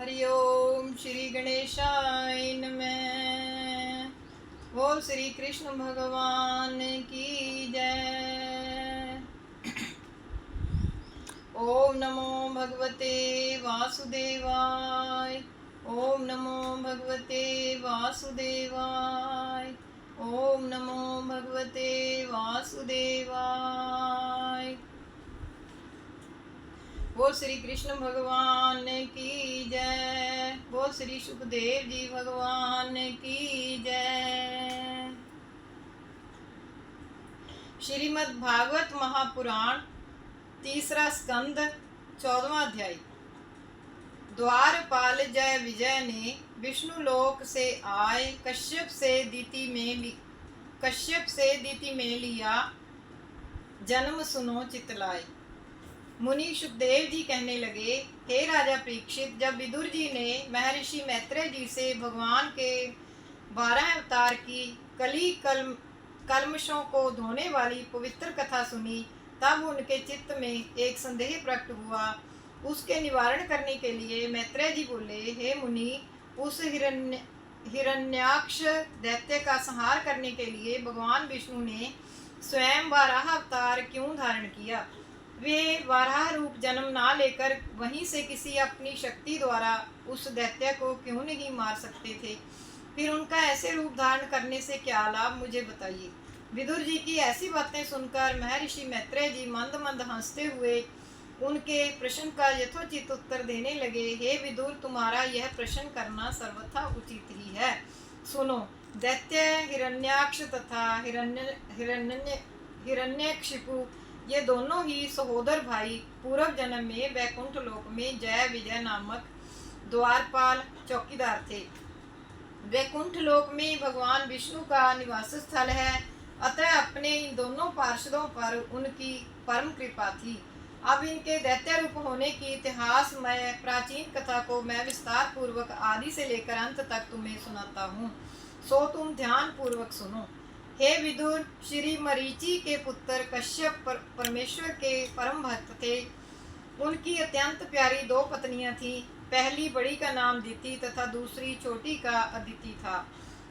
हरि ओम श्री गणेशाय नमः। बोल श्री कृष्ण भगवान की जय। ओम नमो भगवते वासुदेवाय। ओम नमो भगवते वासुदेवाय। ओम नमो भगवते वासुदेवाय। बोल श्री कृष्ण भगवान की जय। बोल श्री सुखदेव जी भगवान की जय। श्रीमद् भागवत महापुराण तीसरा स्कंद 14वां अध्याय। द्वारपाल जय विजय ने विष्णु लोक से आए कश्यप से दीति में लिया जन्म सुनो चितलाए। मुनि सुखदेव जी कहने लगे, हे राजा परीक्षित, जब विदुर जी ने महर्षि मैत्रेय जी से भगवान के 12 अवतार की कलमशों को धोने वाली पवित्र कथा सुनी, तब उनके चित्त में एक संदेह प्रकट हुआ। उसके निवारण करने के लिए मैत्रेय जी बोले, हे मुनि, उस हिरण्याक्ष दैत्य का संहार करने के लिए भगवान विष्णु ने स्वयं 12 अवतार क्यों धारण किया? वे 12 रूप जन्म ना लेकर वहीं से किसी अपनी शक्ति द्वारा उस दैत्य को क्यों नहीं मार सकते थे? फिर उनका ऐसे रूप धारण करने से क्या लाभ, मुझे बताइए। विदुर जी की ऐसी बातें सुनकर महर्षि मैत्रेय जी मंद मंद हंसते हुए उनके प्रश्न का यथोचित उत्तर देने लगे। हे विदुर, तुम्हारा यह प्रश्न करना सर्वथा उचित ही है। सुनो, दैत्य हिरण्याक्ष तथा हिरण्यकशिपु ये दोनों ही सहोदर भाई पूर्व जन्म में वैकुंठ लोक में जय विजय नामक द्वारपाल चौकीदार थे। वैकुंठ लोक में भगवान विष्णु का निवास स्थल है, अतः अपने इन दोनों पार्षदों पर उनकी परम कृपा थी। अब इनके दैत्य रूप होने की इतिहासमय प्राचीन कथा को मैं विस्तार पूर्वक आदि से लेकर अंत तक तुम्हें सुनाता हूँ, सो तुम ध्यान पूर्वक सुनो। हे विदुर, श्री मरीचि के पुत्र कश्यप परमेश्वर के परम भक्त थे। उनकी अत्यंत प्यारी 2 पत्नियां थीं। पहली बड़ी का नाम दिति तथा दूसरी छोटी का अदिति था।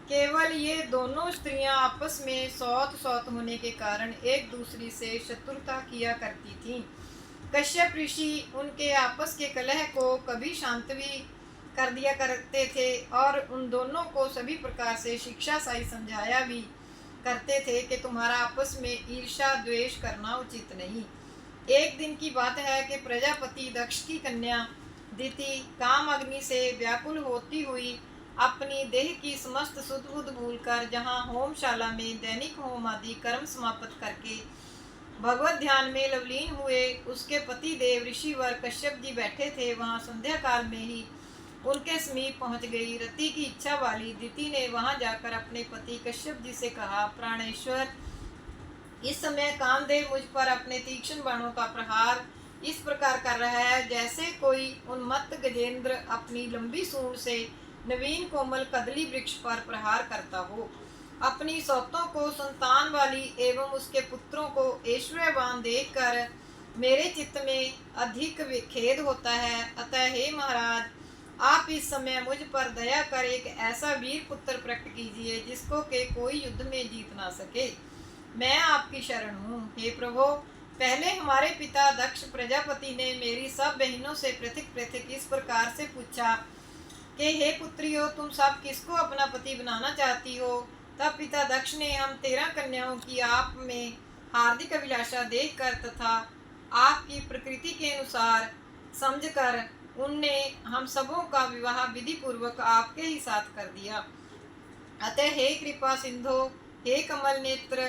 केवल ये दोनों स्त्रियां आपस में सौत होने के कारण एक दूसरी से शत्रुता किया करती थीं। कश्यप ऋषि उनके आपस के कलह को कभी शांत भी कर दिया करते थे और उन दोनों को सभी प्रकार से शिक्षा सही समझाया भी करते थे कि तुम्हारा आपस में ईर्ष्या द्वेष करना उचित नहीं। एक दिन की बात है कि प्रजापति दक्ष की कन्या दिति काम अग्नि से व्याकुल होती हुई अपनी देह की समस्त सुध बुध भूलकर जहाँ होमशाला में दैनिक होम आदि कर्म समाप्त करके भगवत ध्यान में लवलीन हुए उसके पति देव ऋषिवर कश्यप जी बैठे थे, वहाँ संध्या काल में ही उनके समीप पहुंच गई। रति की इच्छा वाली दिति ने वहां जाकर अपने पति कश्यप जी से कहा, प्राणेश्वर, इस समय कामदेव मुझ पर अपने तीक्ष्ण बाणों का प्रहार इस प्रकार कर रहा है जैसे कोई उन्मत्त गजेंद्र अपनी लंबी सूंड से नवीन कोमल कदली वृक्ष पर प्रहार करता हो। अपनी सौतों को संतान वाली एवं उसके पुत्रों को ऐश्वर्यवान देखकर मेरे चित्त में अधिक खेद होता है। अतः हे महाराज, आप इस समय मुझ पर दया कर एक ऐसा वीर पुत्र प्रकट कीजिए जिसको के कोई युद्ध में जीत ना सके। मैं आपकी शरण हूँ। हे प्रभु, पहले हमारे पिता दक्ष प्रजापति ने मेरी सब बहनों से पृथक इस प्रकार से पूछा कि हे पुत्रियों, तुम सब किसको अपना पति बनाना चाहती हो? तब पिता दक्ष ने हम 13 कन्याओं की आप में हार्दिक अभिलाषा देखकर तथा आपकी प्रकृति के अनुसार समझकर उनने हम सबों का विवाह विधि पूर्वक आपके ही साथ कर दिया। अतः हे कृपा सिंधु, हे कमल नेत्र,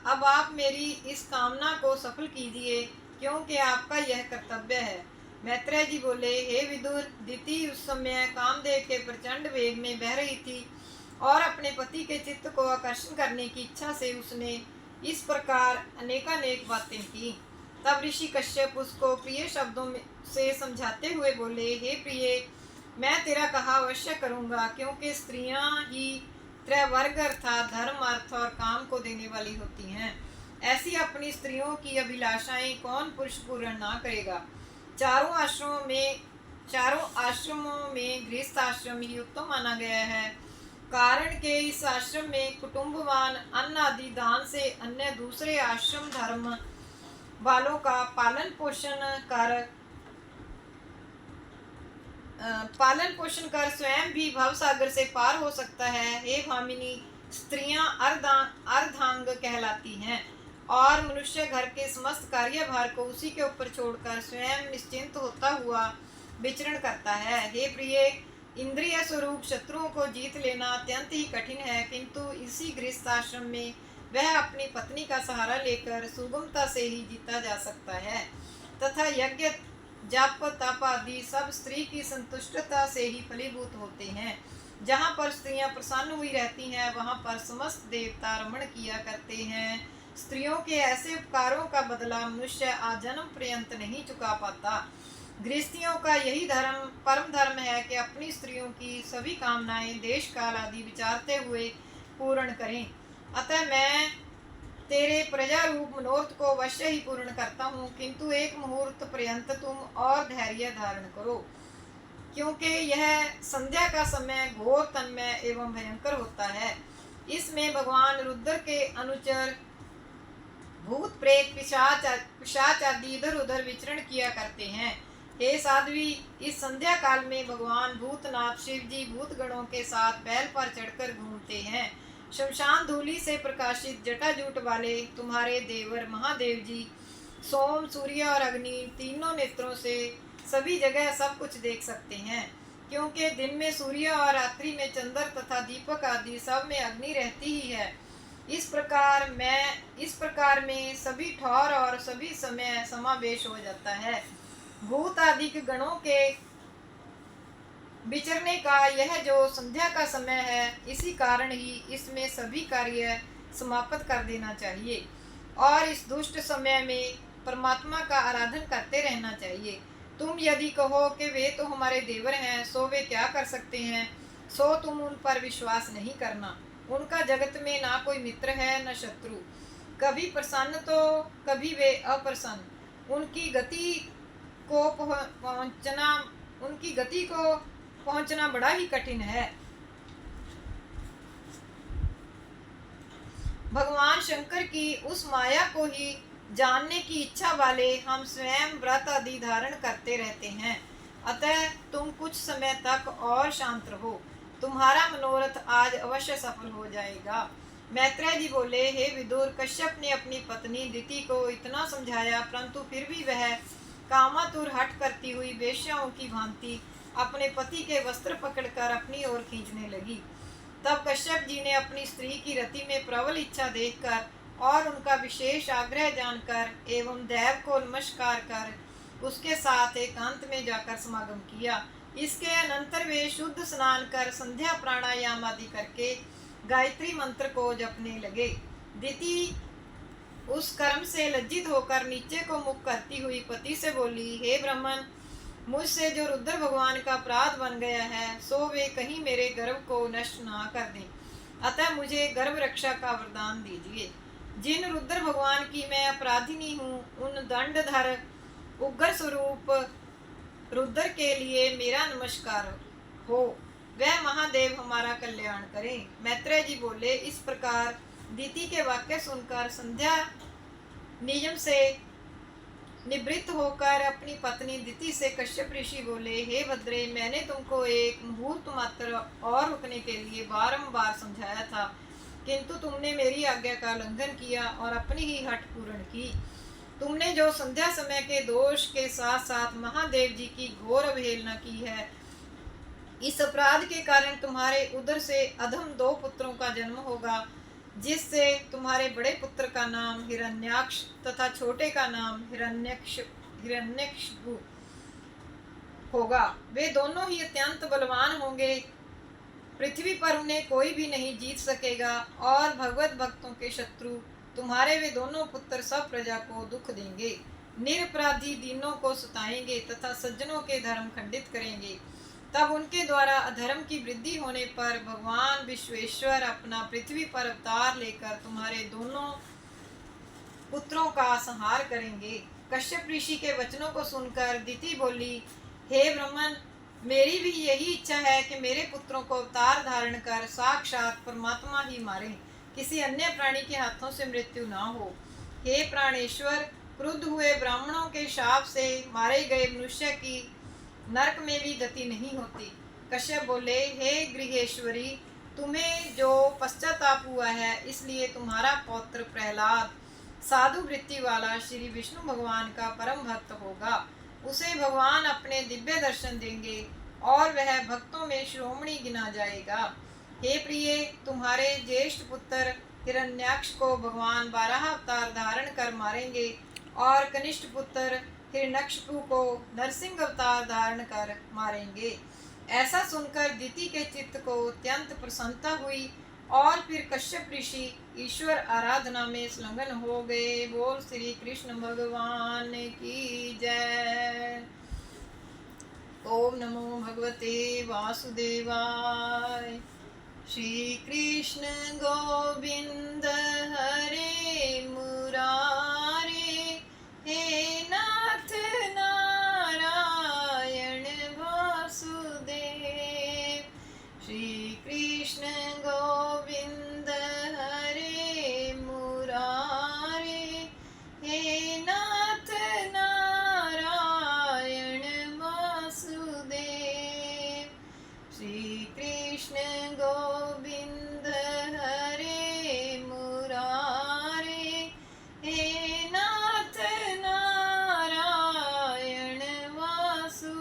अब आप मेरी इस कामना को सफल कीजिए, क्योंकि आपका यह कर्तव्य है। मैत्रेय जी बोले, हे विदुर, दिति उस समय कामदेव के प्रचंड वेग में बह रही थी और अपने पति के चित्त को आकर्षण करने की इच्छा से उसने इस प्रकार अनेकानेक बातें की। तब ऋषि कश्यप उसको प्रिय शब्दों से समझाते हुए बोले, हे प्रिय, मैं तेरा कहा अवश्य करूँगा, क्योंकि स्त्रियां ही त्रैवर्ग अर्थात धर्म, अर्थ और काम को देने वाली होती हैं। ऐसी अपनी स्त्रियों की अभिलाषाएं कौन पुरुष पूर्ण ना करेगा। चारों आश्रमों में चारों आश्रमों में गृहस्थ आश्रम ही उत्तम माना गया है। कारण के इस आश्रम में कुटुंबवान अन्न आदि दान से अन्य दूसरे आश्रम धर्म वालों का पालन पोषण कर स्वयं भी भव सागर से पार हो सकता है। हे भामिनी, स्त्रियां अर्धांग कहलाती हैं और मनुष्य घर के समस्त कार्यभार को उसी के ऊपर छोड़कर स्वयं निश्चिंत होता हुआ विचरण करता है। हे प्रिय, इंद्रिय स्वरूप शत्रुओं को जीत लेना अत्यंत ही कठिन है, किंतु इसी गृहस्थ आश्रम में वह अपनी पत्नी का सहारा लेकर सुगमता से ही जीता जा सकता है तथा यज्ञ जप तप आदि सब स्त्री की संतुष्टता से ही फलीभूत होते हैं। जहाँ पर स्त्रियां प्रसन्न हुई रहती हैं वहाँ पर समस्त देवता रमण किया करते हैं। स्त्रियों के ऐसे उपकारों का बदला मनुष्य आजन्म पर्यंत नहीं चुका पाता। गृहस्थियों का यही धर्म परम धर्म है कि अपनी स्त्रियों की सभी कामनाएं देश काल आदि विचारते हुए पूर्ण करें। अतः मैं तेरे प्रजा रूप मनोरथ को अवश्य ही पूर्ण करता हूँ, किंतु एक मुहूर्त पर्यंत तुम और धैर्य धारण करो, क्योंकि यह संध्या का समय घोर तन्मय एवं भयंकर होता है। इसमें भगवान रुद्र के अनुचर भूत प्रेत पिशाच आदि इधर उधर विचरण किया करते हैं। हे साध्वी, इस संध्या काल में भगवान भूतनाथ शिव जी भूत गणों के साथ बैल पर चढ़कर घूमते हैं। शमशान धूलि से प्रकाशित जटाजूट वाले तुम्हारे देवर महादेव जी सोम सूर्य और अग्नि तीनों नेत्रों से सभी जगह सब कुछ देख सकते हैं, क्योंकि दिन में सूर्य और रात्रि में चंद्र तथा दीपक आदि सब में अग्नि रहती ही है। इस प्रकार में सभी ठौर और सभी समय समावेश हो जाता है। भूत आदि गणों के विचरने का यह जो संध्या का समय है, इसी कारण ही इसमें सभी कार्य समाप्त कर देना चाहिए और इस दुष्ट समय में परमात्मा का आराधन करते रहना चाहिए। तुम यदि कहो कि वे तो हमारे देवर हैं, सो वे क्या कर सकते हैं, सो तुम उन पर विश्वास नहीं करना। उनका जगत में ना कोई मित्र है न शत्रु, कभी प्रसन्न तो कभी वे अप्रसन्न। उनकी गति को पहुंचना बड़ा ही कठिन है। भगवान शंकर की उस माया को ही जानने की इच्छा वाले हम स्वयं व्रत आदि धारण करते रहते हैं। अतः तुम कुछ समय तक और शांत रहो, तुम्हारा मनोरथ आज अवश्य सफल हो जाएगा। मैत्रेय जी बोले, हे विदुर, कश्यप ने अपनी पत्नी दिति को इतना समझाया, परंतु फिर भी वह कामातुर हट करती हुई वेश्याओं की भांति अपने पति के वस्त्र पकड़कर अपनी ओर खींचने लगी। तब कश्यप जी ने अपनी स्त्री की रति में प्रबल इच्छा देखकर और उनका विशेष आग्रह जानकर एवं दैव को नमस्कार कर उसके साथ एकांत में जाकर समागम किया। इसके अनंतर वे शुद्ध स्नान कर संध्या प्राणायाम आदि करके गायत्री मंत्र को जपने लगे। दिति उस कर्म से लज्जित होकर नीचे को मुख करती हुई पति से बोली, हे ब्राह्मण, मुझसे जो रुद्र भगवान का अपराध बन गया है, सो वे कहीं मेरे गर्भ को नष्ट ना कर दें, अतः मुझे गर्भ रक्षा का वरदान दीजिए। जिन रुद्र भगवान की मैं अपराधिनी हूँ, उन दंडधर उग्र स्वरूप रुद्र के लिए मेरा नमस्कार हो, वह महादेव हमारा कल्याण करें। मैत्रेय जी बोले, इस प्रकार दिति के वाक्य सुनकर संध्या नियम से निवृत्त होकर अपनी पत्नी दिति से कश्यप ऋषि बोले, हे भद्रे, मैंने तुमको एक मुहूर्त मात्र और रुकने के लिए बारंबार समझाया था, किंतु तुमने मेरी आज्ञा का उल्लंघन किया और अपनी ही हठ पूर्ण की। तुमने जो संध्या समय के दोष के साथ साथ महादेव जी की घोर अवहेलना की है, इस अपराध के कारण तुम्हारे उदर से अधम 2 पुत्रों का जन्म होगा, जिससे तुम्हारे बड़े पुत्र का नाम हिरण्याक्ष तथा छोटे का नाम हिरण्यकशिपु होगा। वे दोनों ही अत्यंत बलवान होंगे, पृथ्वी पर उन्हें कोई भी नहीं जीत सकेगा और भगवत भक्तों के शत्रु तुम्हारे वे दोनों पुत्र सब प्रजा को दुख देंगे, निरपराधी दीनों को सताएंगे तथा सज्जनों के धर्म खंडित करेंगे। तब उनके द्वारा अधर्म की वृद्धि होने पर भगवान विश्वेश्वर अपना पृथ्वी पर अवतार लेकर तुम्हारे दोनों पुत्रों का संहार करेंगे। कश्यप ऋषि के वचनों को सुनकर दिति बोली, हे ब्रह्मन, मेरी भी यही इच्छा है कि मेरे पुत्रों को अवतार धारण कर साक्षात परमात्मा ही मारे, किसी अन्य प्राणी के हाथों से मृत्यु ना हो। हे प्राणेश्वर, क्रुद्ध हुए ब्राह्मणों के शाप से मारे गए मनुष्य की नरक में भी गति नहीं होती। कश्यप बोले, हे गृहेश्वरी, तुम्हें जो पश्चाताप हुआ है, इसलिए तुम्हारा पौत्र प्रहलाद साधु वृत्ति वाला श्री विष्णु भगवान का परम भक्त होगा। उसे भगवान अपने दिव्य दर्शन देंगे और वह भक्तों में शिरोमणि गिना जाएगा। हे प्रिय, तुम्हारे ज्येष्ठ पुत्र हिरण्याक्ष को भगवान 12 अवतार धारण कर मारेंगे और कनिष्ठ पुत्र हिरण्यकशिपु को नरसिंह अवतार धारण कर मारेंगे। ऐसा सुनकर दिति के चित्त को अत्यंत प्रसन्नता हुई और फिर कश्यप ऋषि ईश्वर आराधना में संलग्न हो गए। बोल श्री कृष्ण भगवान की जय। ओम नमो भगवते वासुदेवाय। श्री कृष्ण गोविंद हरे मुरारे, हे नाथ नारायण वासुदेव। श्री कृष्ण गोविंद हरे मुरारे, हे नाथ नारायण वासुदेव। श्री कृष्ण गोविंद हरे मुरारे, हे नाथ नारायण वासुदेव।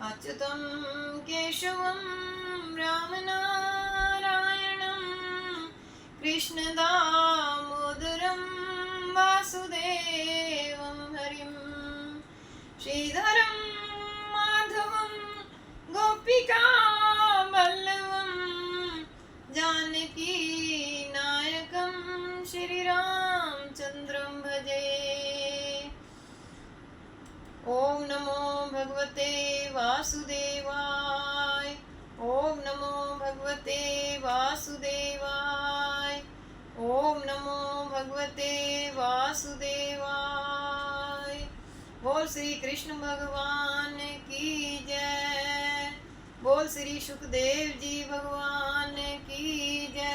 अच्युतं केशवं रामनारायणं कृष्णदामोदरं वासुदेवं हरिं, श्रीधरं माधवं गोपिकावल्लभं, जानकी नायकं श्रीरामचन्द्रं भजे। ओम नमो भगवते वासुदेवाय। ओम नमो भगवते वासुदेवाय। ओम नमो भगवते वासुदेवाय। बोल श्री कृष्ण भगवान की जय। बोल श्री सुखदेव जी भगवान की जय।